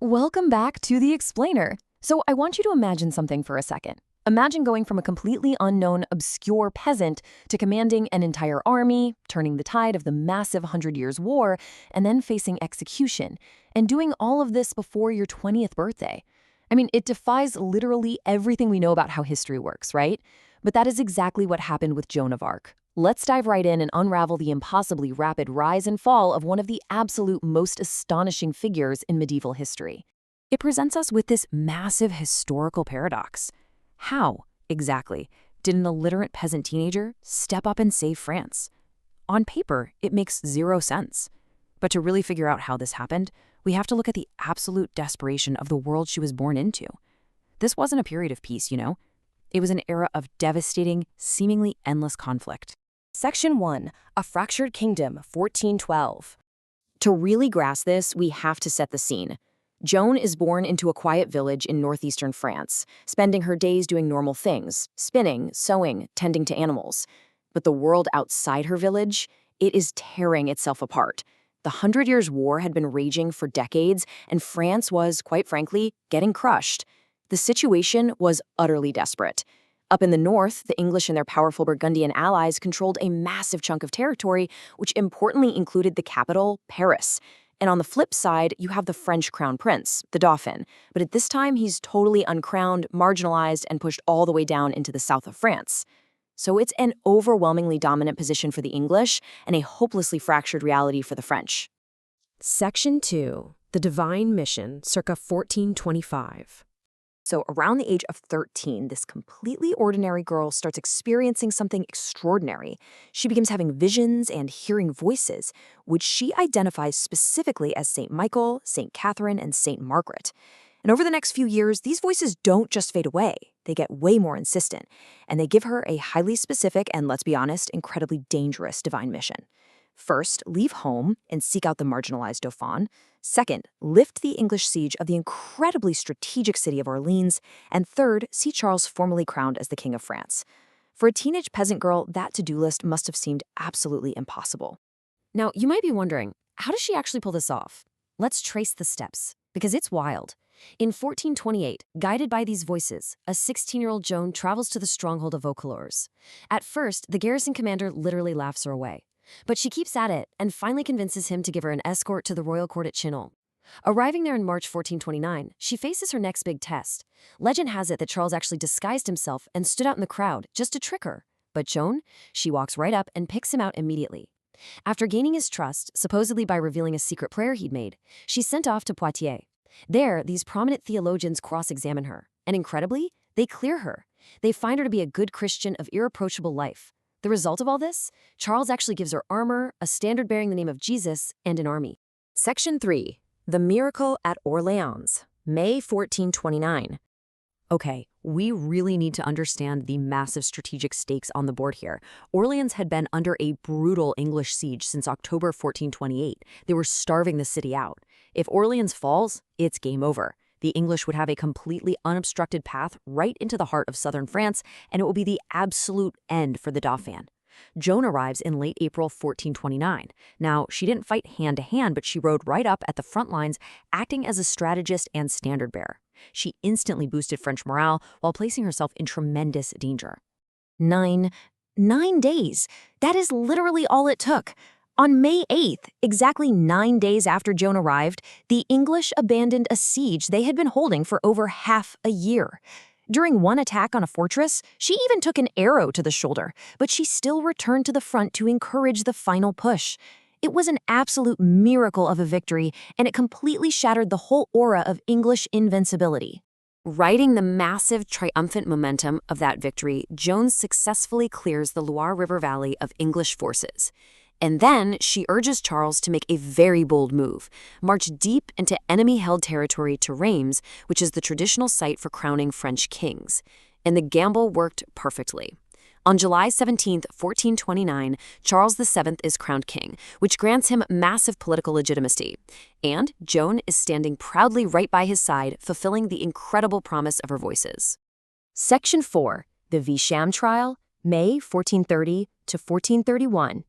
Welcome back to The Explainer. So I want you to imagine something for a second. Imagine going from a completely unknown, obscure peasant to commanding an entire army, turning the tide of the massive Hundred Years' War, and then facing execution, and doing all of this before your 20th birthday. I mean, it defies literally everything we know about how history works, right? But that is exactly what happened with Joan of Arc. Let's dive right in and unravel the impossibly rapid rise and fall of one of the absolute most astonishing figures in medieval history. It presents us with this massive historical paradox. How, exactly, did an illiterate peasant teenager step up and save France? On paper, it makes zero sense. But to really figure out how this happened, we have to look at the absolute desperation of the world she was born into. This wasn't a period of peace, you know? It was an era of devastating, seemingly endless conflict. Section 1. A Fractured Kingdom, 1412. To really grasp this, we have to set the scene. Joan is born into a quiet village in northeastern France, spending her days doing normal things, spinning, sewing, tending to animals. But the world outside her village, it is tearing itself apart. The Hundred Years' War had been raging for decades, and France was, quite frankly, getting crushed. The situation was utterly desperate. Up in the north, the English and their powerful Burgundian allies controlled a massive chunk of territory, which importantly included the capital, Paris. And on the flip side, you have the French crown prince, the Dauphin. But at this time, he's totally uncrowned, marginalized, and pushed all the way down into the south of France. So it's an overwhelmingly dominant position for the English and a hopelessly fractured reality for the French. Section 2. The Divine Mission, circa 1425. So around the age of 13, this completely ordinary girl starts experiencing something extraordinary. She begins having visions and hearing voices, which she identifies specifically as St. Michael, St. Catherine, and St. Margaret. And over the next few years, these voices don't just fade away. They get way more insistent, and they give her a highly specific and, let's be honest, incredibly dangerous divine mission. First, leave home and seek out the marginalized Dauphin. Second, lift the English siege of the incredibly strategic city of Orleans. And third, see Charles formally crowned as the King of France. For a teenage peasant girl, that to-do list must have seemed absolutely impossible. Now, you might be wondering, how does she actually pull this off? Let's trace the steps, because it's wild. In 1428, guided by these voices, a 16-year-old Joan travels to the stronghold of Vaucouleurs. At first, the garrison commander literally laughs her away. But she keeps at it and finally convinces him to give her an escort to the royal court at Chinon. Arriving there in March 1429, she faces her next big test. Legend has it that Charles actually disguised himself and stood out in the crowd just to trick her. But Joan, she walks right up and picks him out immediately. After gaining his trust, supposedly by revealing a secret prayer he'd made, she's sent off to Poitiers. There, these prominent theologians cross-examine her, and incredibly, they clear her. They find her to be a good Christian of irreproachable life. The result of all this? Charles actually gives her armor, a standard bearing the name of Jesus, and an army. Section 3. The Miracle at Orléans, May 1429. Okay, we really need to understand the massive strategic stakes on the board here. Orleans had been under a brutal English siege since October 1428. They were starving the city out. If Orleans falls, it's game over. The English would have a completely unobstructed path right into the heart of southern France, and it will be the absolute end for the Dauphin. Joan arrives in late April 1429. Now, she didn't fight hand-to-hand, but she rode right up at the front lines, acting as a strategist and standard-bearer. She instantly boosted French morale while placing herself in tremendous danger. 9 days. That is literally all it took. On May 8th, exactly 9 days after Joan arrived, the English abandoned a siege they had been holding for over half a year. During one attack on a fortress, she even took an arrow to the shoulder, but she still returned to the front to encourage the final push. It was an absolute miracle of a victory, and it completely shattered the whole aura of English invincibility. Riding the massive triumphant momentum of that victory, Joan successfully clears the Loire River Valley of English forces. And then she urges Charles to make a very bold move, march deep into enemy-held territory to Reims, which is the traditional site for crowning French kings. And the gamble worked perfectly. On July 17, 1429, Charles VII is crowned king, which grants him massive political legitimacy. And Joan is standing proudly right by his side, fulfilling the incredible promise of her voices. Section 4. The Vichy Trial, May 1430 to 1431.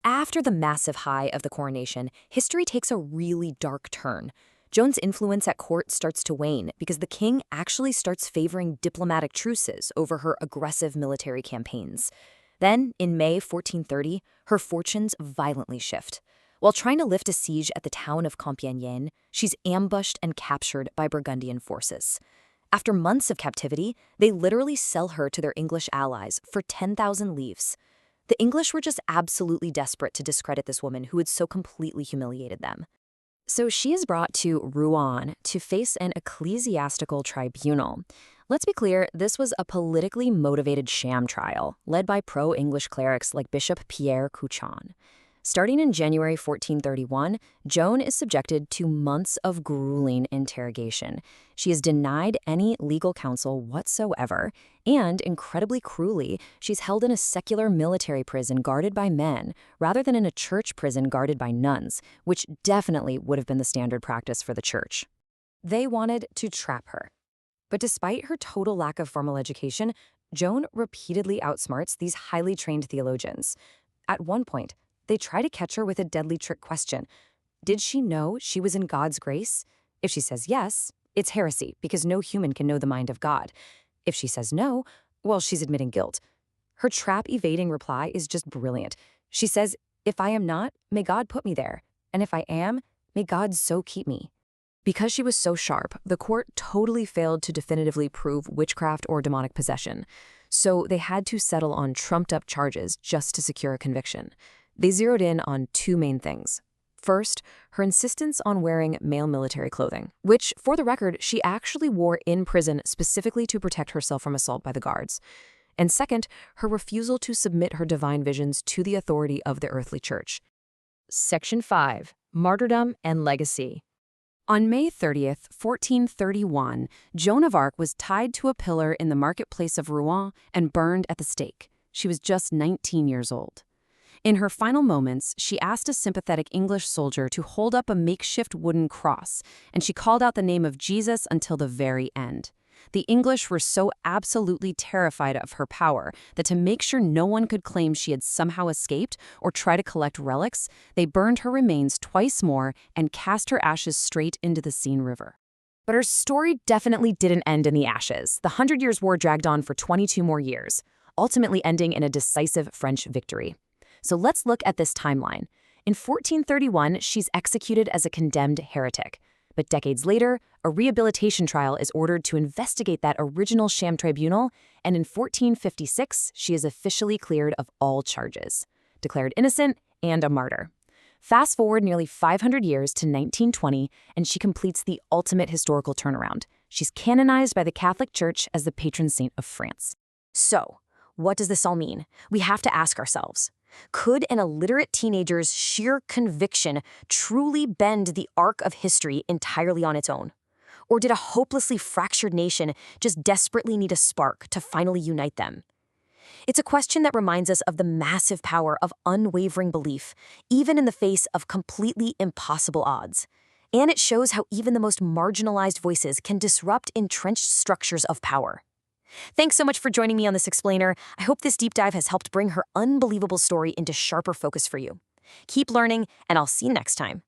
After the massive high of the coronation, history takes a really dark turn. Joan's influence at court starts to wane because the king actually starts favoring diplomatic truces over her aggressive military campaigns. Then, in May 1430, her fortunes violently shift. While trying to lift a siege at the town of Compiègne, she's ambushed and captured by Burgundian forces. After months of captivity, they literally sell her to their English allies for 10,000 livres. The English were just absolutely desperate to discredit this woman who had so completely humiliated them. So she is brought to Rouen to face an ecclesiastical tribunal. Let's be clear, this was a politically motivated sham trial, led by pro-English clerics like Bishop Pierre Couchon. Starting in January 1431, Joan is subjected to months of grueling interrogation. She is denied any legal counsel whatsoever, and, incredibly cruelly, she's held in a secular military prison guarded by men, rather than in a church prison guarded by nuns, which definitely would have been the standard practice for the church. They wanted to trap her. But despite her total lack of formal education, Joan repeatedly outsmarts these highly trained theologians. At one point, they try to catch her with a deadly trick question. Did she know she was in God's grace? If she says yes, it's heresy because no human can know the mind of God. If she says no, well, she's admitting guilt. Her trap-evading reply is just brilliant. She says, "If I am not, may God put me there. And if I am, may God so keep me." Because she was so sharp, the court totally failed to definitively prove witchcraft or demonic possession. So they had to settle on trumped-up charges just to secure a conviction. They zeroed in on two main things. First, her insistence on wearing male military clothing, which, for the record, she actually wore in prison specifically to protect herself from assault by the guards. And second, her refusal to submit her divine visions to the authority of the earthly church. Section 5. Martyrdom and Legacy. On May 30th, 1431, Joan of Arc was tied to a pillar in the marketplace of Rouen and burned at the stake. She was just 19 years old. In her final moments, she asked a sympathetic English soldier to hold up a makeshift wooden cross, and she called out the name of Jesus until the very end. The English were so absolutely terrified of her power that to make sure no one could claim she had somehow escaped or try to collect relics, they burned her remains twice more and cast her ashes straight into the Seine River. But her story definitely didn't end in the ashes. The 100 Years' War dragged on for 22 more years, ultimately ending in a decisive French victory. So let's look at this timeline. In 1431, she's executed as a condemned heretic. But decades later, a rehabilitation trial is ordered to investigate that original sham tribunal, and in 1456, she is officially cleared of all charges, declared innocent and a martyr. Fast forward nearly 500 years to 1920, and she completes the ultimate historical turnaround. She's canonized by the Catholic Church as the patron saint of France. So, what does this all mean? We have to ask ourselves, could an illiterate teenager's sheer conviction truly bend the arc of history entirely on its own? Or did a hopelessly fractured nation just desperately need a spark to finally unite them? It's a question that reminds us of the massive power of unwavering belief, even in the face of completely impossible odds. And it shows how even the most marginalized voices can disrupt entrenched structures of power. Thanks so much for joining me on this explainer. I hope this deep dive has helped bring her unbelievable story into sharper focus for you. Keep learning, and I'll see you next time.